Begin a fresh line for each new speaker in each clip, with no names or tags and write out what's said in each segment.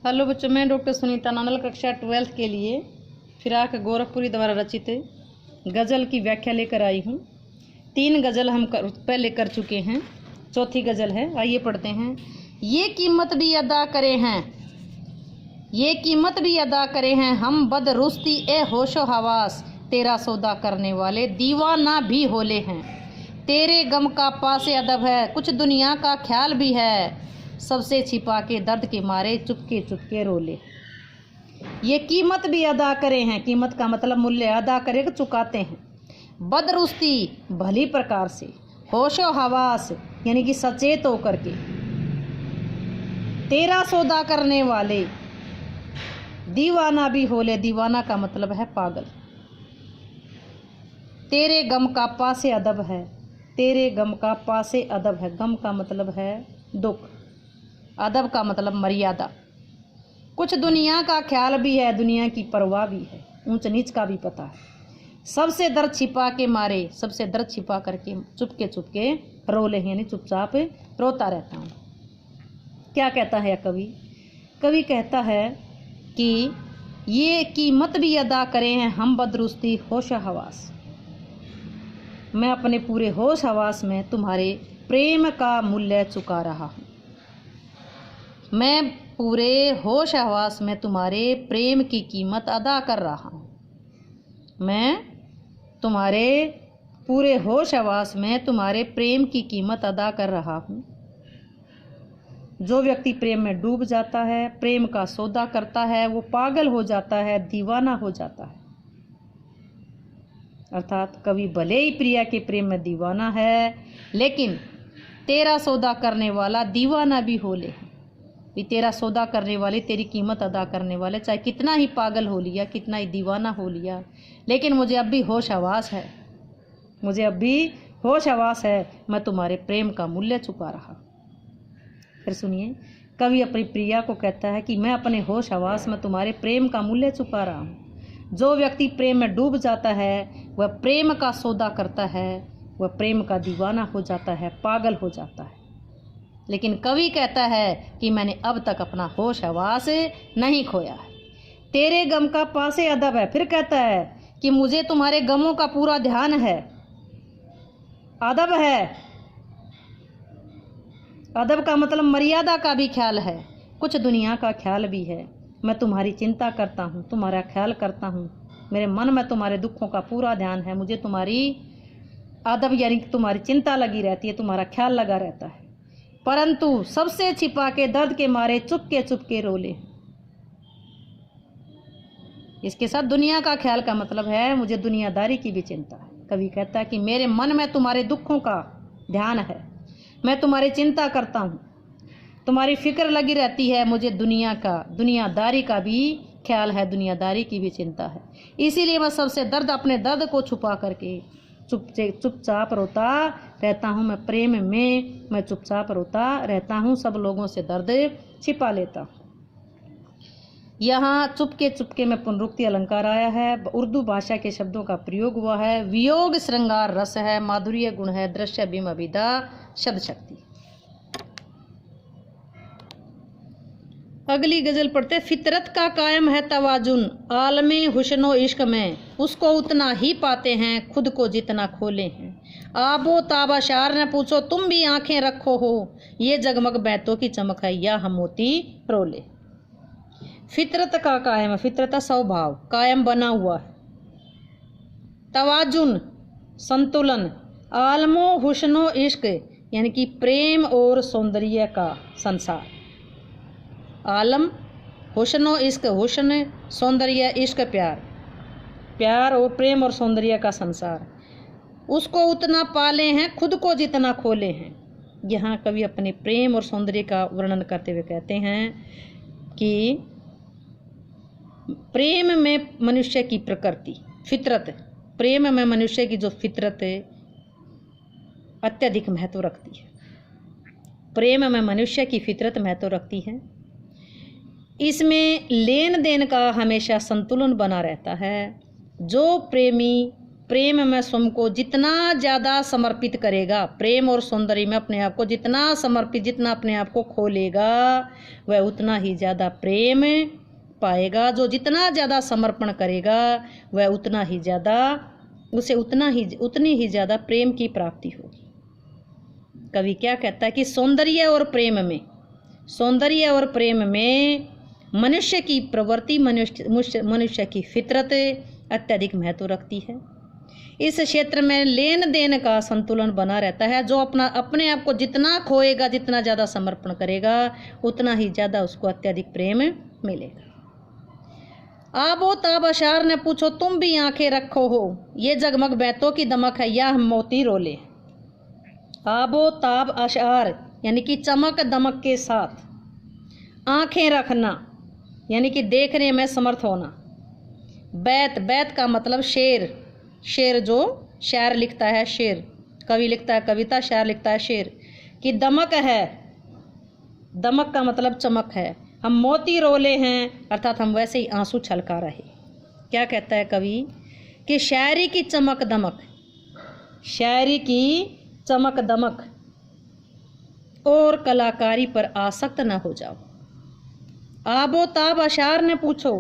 Hello बच्चों, मैं doctor Sunita नानल कक्षा 12th के लिए फिराक गोरखपुरी द्वारा रचित गज़ल की व्याख्या लेकर आई हूँ। 3 गज़ल हम पहले कर चुके हैं, चौथी गज़ल है। आइए पढ़ते हैं। ये कीमत भी अदा करे हैं, ये कीमत भी अदा करे हैं हम बदरुस्ती ए होशो हवास, तेरा सौदा करने वाले दीवाना भी होले हैं। तेरे गम का पासे अदब है, कुछ दुनिया का ख्याल भी है, सबसे छिपा के दर्द के मारे चुपके चुपके रोले। ये कीमत भी अदा करे हैं, कीमत का मतलब मूल्य, अदा करे चुकाते हैं। बदरुस्ती भली प्रकार से, होशो हवास यानी कि सचेत होकर के, तेरा सौदा करने वाले दीवाना भी होले, दीवाना का मतलब है पागल। तेरे गम का पासे अदब है, तेरे गम का पासे अदब है, गम का मतलब है दुख, अदब का मतलब मर्यादा। कुछ दुनिया का ख्याल भी है, दुनिया की परवाह भी है, ऊंच नीच का भी पता है। सबसे दर्द छिपा के मारे, सबसे दर्द छिपा करके चुपके चुपके रोले, यानी चुपचाप रोता रहता हूँ। क्या कहता है कवि? कवि कहता है कि ये कीमत भी अदा करे हैं हम बदरुस्ती होश हवास, मैं अपने पूरे होश हवास में तुम्हारे प्रेम का मूल्य चुका रहा हूँ। मैं पूरे होश हवास में तुम्हारे प्रेम की कीमत अदा कर रहा हूँ। मैं तुम्हारे पूरे होश हवास में तुम्हारे प्रेम की कीमत अदा कर रहा हूँ। जो व्यक्ति प्रेम में डूब जाता है, प्रेम का सौदा करता है, वो पागल हो जाता है, दीवाना हो जाता है। अर्थात कवि भले ही प्रिया के प्रेम में दीवाना है, लेकिन तेरा सौदा करने वाला दीवाना भी हो ले। भी तेरा सौदा करने वाले, तेरी कीमत अदा करने वाले, चाहे कितना ही पागल हो लिया, कितना ही दीवाना हो लिया, लेकिन मुझे अब भी होश हवास है, मुझे अब भी होश हवास है, मैं तुम्हारे प्रेम का मूल्य चुका रहा। फिर सुनिए, कवि अपनी प्रिया को कहता है कि मैं अपने होश हवास में तुम्हारे प्रेम का मूल्य चुका रहा हूँ। जो व्यक्ति प्रेम में डूब जाता है, वह प्रेम का सौदा करता है, वह प्रेम का दीवाना हो जाता है, पागल हो जाता है। लेकिन कवि कहता है कि मैंने अब तक अपना होश हवास नहीं खोया है। तेरे गम का पासे अदब है। फिर कहता है कि मुझे तुम्हारे गमों का पूरा ध्यान है, अदब है। अदब का मतलब मर्यादा का भी ख्याल है, कुछ दुनिया का ख्याल भी है। मैं तुम्हारी चिंता करता हूँ, तुम्हारा ख्याल करता हूँ, मेरे मन में तुम्हारे दुखों का पूरा ध्यान है। मुझे तुम्हारी अदब यानी कि तुम्हारी चिंता लगी रहती है, तुम्हारा ख्याल लगा रहता है, परंतु सबसे छिपा के दर्द के मारे चुपके चुपके रोले। इसके साथ दुनिया का ख्याल का मतलब है मुझे दुनियादारी की भी चिंता है। कवि कहता है कि मेरे मन में तुम्हारे दुखों का ध्यान है, मैं तुम्हारी चिंता करता हूँ, तुम्हारी फिक्र लगी रहती है, मुझे दुनियादारी का भी ख्याल है, दुनियादारी की भी चिंता है। इसीलिए मैं सबसे अपने दर्द को छुपा करके चुपचाप रोता रहता हूँ। मैं प्रेम में मैं चुपचाप रोता रहता हूँ, सब लोगों से दर्द छिपा लेता हूँ। यहाँ चुपके चुपके में पुनरुक्ति अलंकार आया है, उर्दू भाषा के शब्दों का प्रयोग हुआ है। वियोग श्रृंगार रस है, माधुर्य गुण है, दृश्य बिम अभिदा शब्द शक्ति। अगली गजल पढ़ते। फितरत का कायम है तवाजुन, आलमे हुस्नो इश्क में, उसको उतना ही पाते हैं खुद को जितना खोले हैं। आबो ताबाशार ने पूछो तुम भी आंखें रखो हो, ये जगमग बैतों की चमक है या हम मोती रोले। फितरत का कायम, फितरत स्वभाव, कायम बना हुआ है। तवाजुन संतुलन, आलमो हुस्नो इश्क यानी कि प्रेम और सौंदर्य का संसार। आलम हुस्नो इश्क, हुस्न सौंदर्य, इश्क प्यार, प्यार और प्रेम और सौंदर्य का संसार। उसको उतना पाले हैं खुद को जितना खोले हैं। यहाँ कवि अपने प्रेम और सौंदर्य का वर्णन करते हुए कहते हैं कि प्रेम में मनुष्य की प्रकृति, फितरत, प्रेम में मनुष्य की जो फितरत अत्यधिक महत्व रखती है, प्रेम में मनुष्य की फितरत महत्व रखती है। इसमें लेन देन का हमेशा संतुलन बना रहता है। जो प्रेमी प्रेम में स्वयं को जितना ज़्यादा समर्पित करेगा, प्रेम और सौंदर्य में अपने आप को जितना समर्पित, जितना अपने आप को खोलेगा, वह उतना ही ज़्यादा प्रेम पाएगा। जो जितना ज़्यादा समर्पण करेगा वह उतना ही ज़्यादा, उसे उतनी ही ज़्यादा प्रेम की प्राप्ति होगी। कवि क्या कहता है कि सौंदर्य और प्रेम में मनुष्य की प्रवृत्ति, मनुष्य की फितरत अत्यधिक महत्व रखती है। इस क्षेत्र में लेन देन का संतुलन बना रहता है। जो अपने आप को जितना खोएगा, जितना ज़्यादा समर्पण करेगा, उतना ही ज़्यादा उसको अत्यधिक प्रेम मिलेगा। आबो ताब अशार ने पूछो तुम भी आंखें रखो हो, ये जगमग बैतों की दमक है या हम मोती रोले। आबो ताब अशार यानी कि चमक दमक के साथ, आंखें रखना यानी कि देखने में समर्थ होना। बैत का मतलब शेर जो शायर लिखता है, शेर कवि लिखता है कविता, शायर लिखता है शेर। कि दमक है, दमक का मतलब चमक है। हम मोती रोले हैं अर्थात हम वैसे ही आंसू छलका रहे। क्या कहता है कवि कि शायरी की चमक दमक, शायरी की चमक दमक और कलाकारी पर आसक्त न हो जाओ। आबो ताब अशार ने पूछो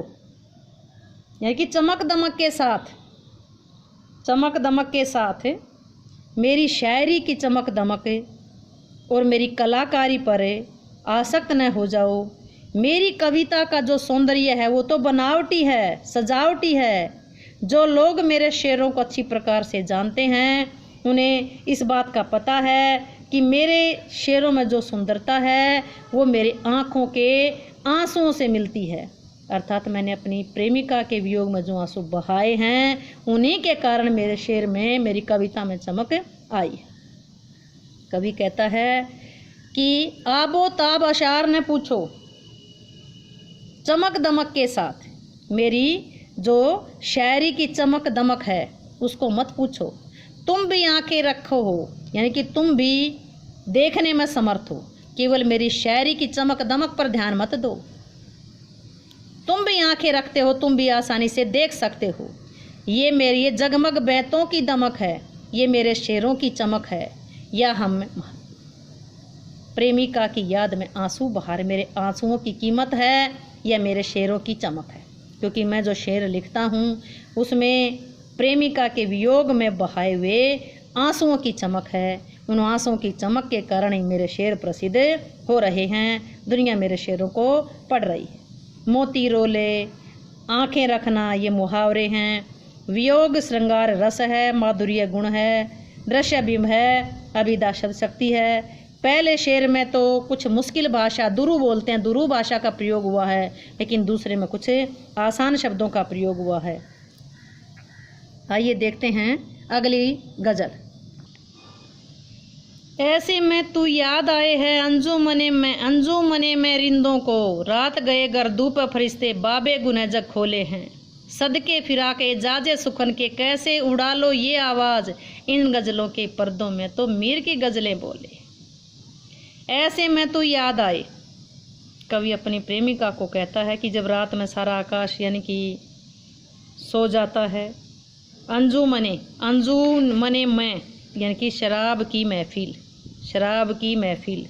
यानी कि चमक दमक के साथ मेरी शायरी की चमक दमक और मेरी कलाकारी पर आसक्त न हो जाओ। मेरी कविता का जो सौंदर्य है वो तो बनावटी है, सजावटी है। जो लोग मेरे शेरों को अच्छी प्रकार से जानते हैं उन्हें इस बात का पता है कि मेरे शेरों में जो सुंदरता है वो मेरे आँखों के आंसुओं से मिलती है। अर्थात मैंने अपनी प्रेमिका के वियोग में जो आंसू बहाए हैं उन्हीं के कारण मेरे शेर में, मेरी कविता में चमक आई। कवि कहता है कि आबो ताब अशार ने पूछो चमक दमक के साथ मेरी जो शायरी की चमक दमक है उसको मत पूछो। तुम भी आंखें रखो हो यानी कि तुम भी देखने में समर्थ हो, केवल मेरी शायरी की चमक दमक पर ध्यान मत दो। तुम भी आंखें रखते हो, तुम भी आसानी से देख सकते हो। ये जगमग बैतों की दमक है, ये मेरे शेरों की चमक है, या हम प्रेमिका की याद में आंसू बहार, मेरे आंसुओं की कीमत है या मेरे शेरों की चमक है। क्योंकि मैं जो शेर लिखता हूँ उसमें प्रेमिका के वियोग में बहाए हुए आंसुओं की चमक है। उन आंसुओं की चमक के कारण ही मेरे शेर प्रसिद्ध हो रहे हैं, दुनिया मेरे शेरों को पढ़ रही है। मोती रोले, आंखें रखना ये मुहावरे हैं। वियोग श्रृंगार रस है, माधुर्य गुण है, दृश्य बिंब है, अभिदा शब्द शक्ति है। पहले शेर में तो कुछ मुश्किल भाषा, दुरु बोलते हैं, दुरु भाषा का प्रयोग हुआ है, लेकिन दूसरे में कुछ आसान शब्दों का प्रयोग हुआ है। आइए देखते हैं अगली गजल। ऐसे में तू याद आए है अंजुमने में रिंदों को, रात गए गर्दू पर फरिश्ते बाबे गुनह जग खोले हैं। सदके फिराके जाजे सुखन के कैसे उड़ा लो ये आवाज़, इन गजलों के पर्दों में तो मीर की गजलें बोले। ऐसे में तू याद आए, कवि अपनी प्रेमिका को कहता है कि जब रात में सारा आकाश यानी कि सो जाता है। अंजुमने में यानी कि शराब की महफिल,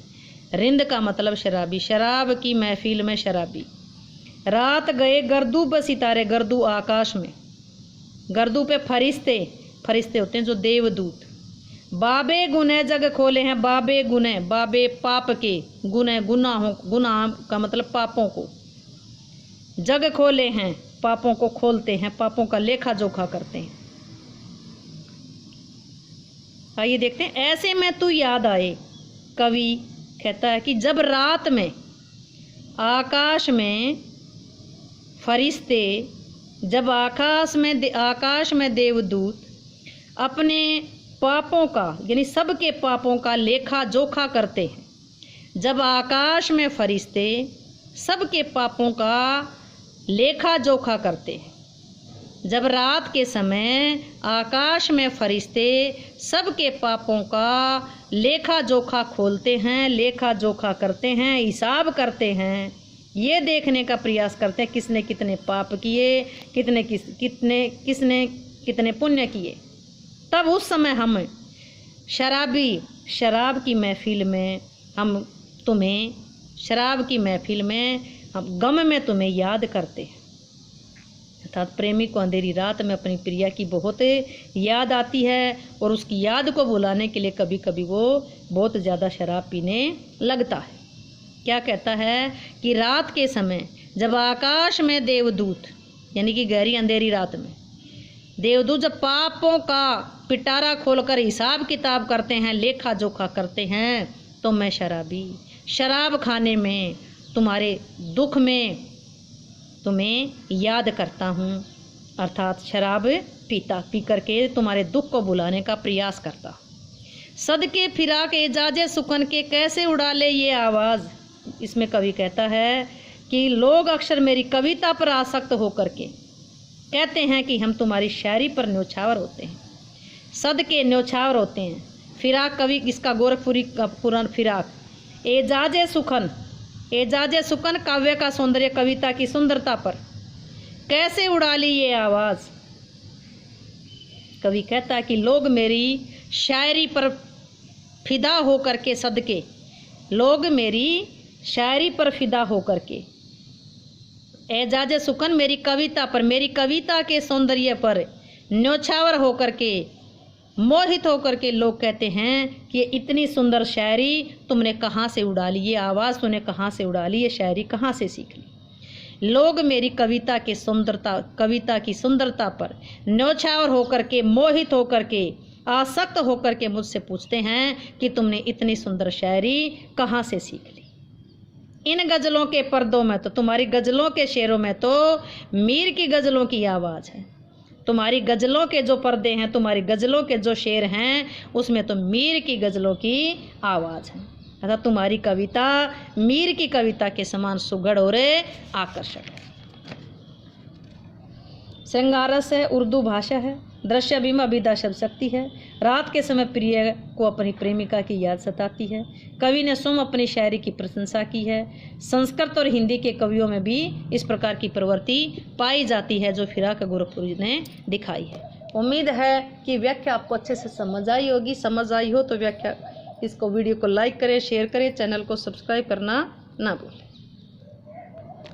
रिंद का मतलब शराबी, शराब की महफिल में शराबी। रात गए गर्दू पे सितारे, गर्दू आकाश में, गर्दू पे फरिश्ते होते हैं जो देवदूत। बाबे गुनह जग खोले हैं, बाबे गुनह, बाबे पाप के, गुनाह का मतलब पापों को, जग खोले हैं पापों को खोलते हैं, पापों का लेखा जोखा करते हैं। आइए देखते हैं। ऐसे में तू याद आए, कवि कहता है कि जब रात में आकाश में फरिश्ते, जब आकाश में देवदूत अपने पापों का यानी सबके पापों का लेखा जोखा करते हैं। जब आकाश में फरिश्ते सबके पापों का लेखा जोखा करते हैं, जब रात के समय आकाश में फरिश्ते सबके पापों का लेखा जोखा खोलते हैं, लेखा जोखा करते हैं, हिसाब करते हैं, ये देखने का प्रयास करते हैं किसने कितने पाप किए, किसने कितने पुण्य किए। तब उस समय हम शराबी शराब की महफिल में हम तुम्हें शराब की महफिल में हम गम में तुम्हें याद करते हैं। अर्थात प्रेमी को अंधेरी रात में अपनी प्रिया की बहुत याद आती है और उसकी याद को भुलाने के लिए कभी कभी वो बहुत ज़्यादा शराब पीने लगता है। क्या कहता है कि रात के समय जब आकाश में देवदूत, यानी कि गहरी अंधेरी रात में देवदूत जब पापों का पिटारा खोलकर हिसाब किताब करते हैं, लेखा जोखा करते हैं, तो मैं शराबी शराब खाने में तुम्हारे दुख में तुम्हें याद करता हूँ। अर्थात शराब पी करके तुम्हारे दुख को भुलाने का प्रयास करता। सदके फिराक एजाजे सुकन के कैसे उड़ा ले ये आवाज़। इसमें कवि कहता है कि लोग अक्सर मेरी कविता पर आसक्त होकर के कहते हैं कि हम तुम्हारी शायरी पर न्योछावर होते हैं। सदके न्योछावर होते हैं। फिराक कवि इसका गोरखपुरी का पुरान फिराक। एजाजे सुकन काव्य का सौंदर्य, कविता की सुंदरता पर कैसे उड़ा ली ये आवाज़। कवि कहता है कि लोग मेरी शायरी पर फिदा होकर के सदके, लोग मेरी शायरी पर फिदा होकर के, एजाज सुकन मेरी कविता पर, मेरी कविता के सौंदर्य पर न्योछावर होकर के, मोहित होकर के लोग कहते हैं कि ये इतनी सुंदर शायरी तुमने कहाँ से उड़ा ली, ये आवाज़ तूने कहाँ से उड़ा ली, ये शायरी कहाँ से सीख ली। लोग मेरी कविता की सुंदरता पर न्योछावर होकर के, मोहित होकर के, आसक्त होकर के मुझसे पूछते हैं कि तुमने इतनी सुंदर शायरी कहाँ से सीख ली। इन गज़लों के पर्दों में तो, तुम्हारी गज़लों के शेरों में तो मीर की गज़लों की आवाज़ है। तुम्हारी गज़लों के जो पर्दे हैं, तुम्हारी गज़लों के जो शेर हैं, उसमें तो मीर की गज़लों की आवाज़ है। अर्थात तुम्हारी कविता मीर की कविता के समान सुघड़ और आकर्षक है। श्रृंगारस है, उर्दू भाषा है। दृश्य अभिमा अभिदा शब्द शक्ति है। रात के समय प्रिय को अपनी प्रेमिका की याद सताती है। कवि ने स्वयं अपनी शायरी की प्रशंसा की है। संस्कृत और हिंदी के कवियों में भी इस प्रकार की प्रवृत्ति पाई जाती है जो फिराक गोरखपुरी ने दिखाई है। उम्मीद है कि व्याख्या आपको अच्छे से समझ आई होगी। समझ आई हो तो व्याख्या इसको वीडियो को लाइक करें, शेयर करें, चैनल को सब्सक्राइब करना ना भूलें।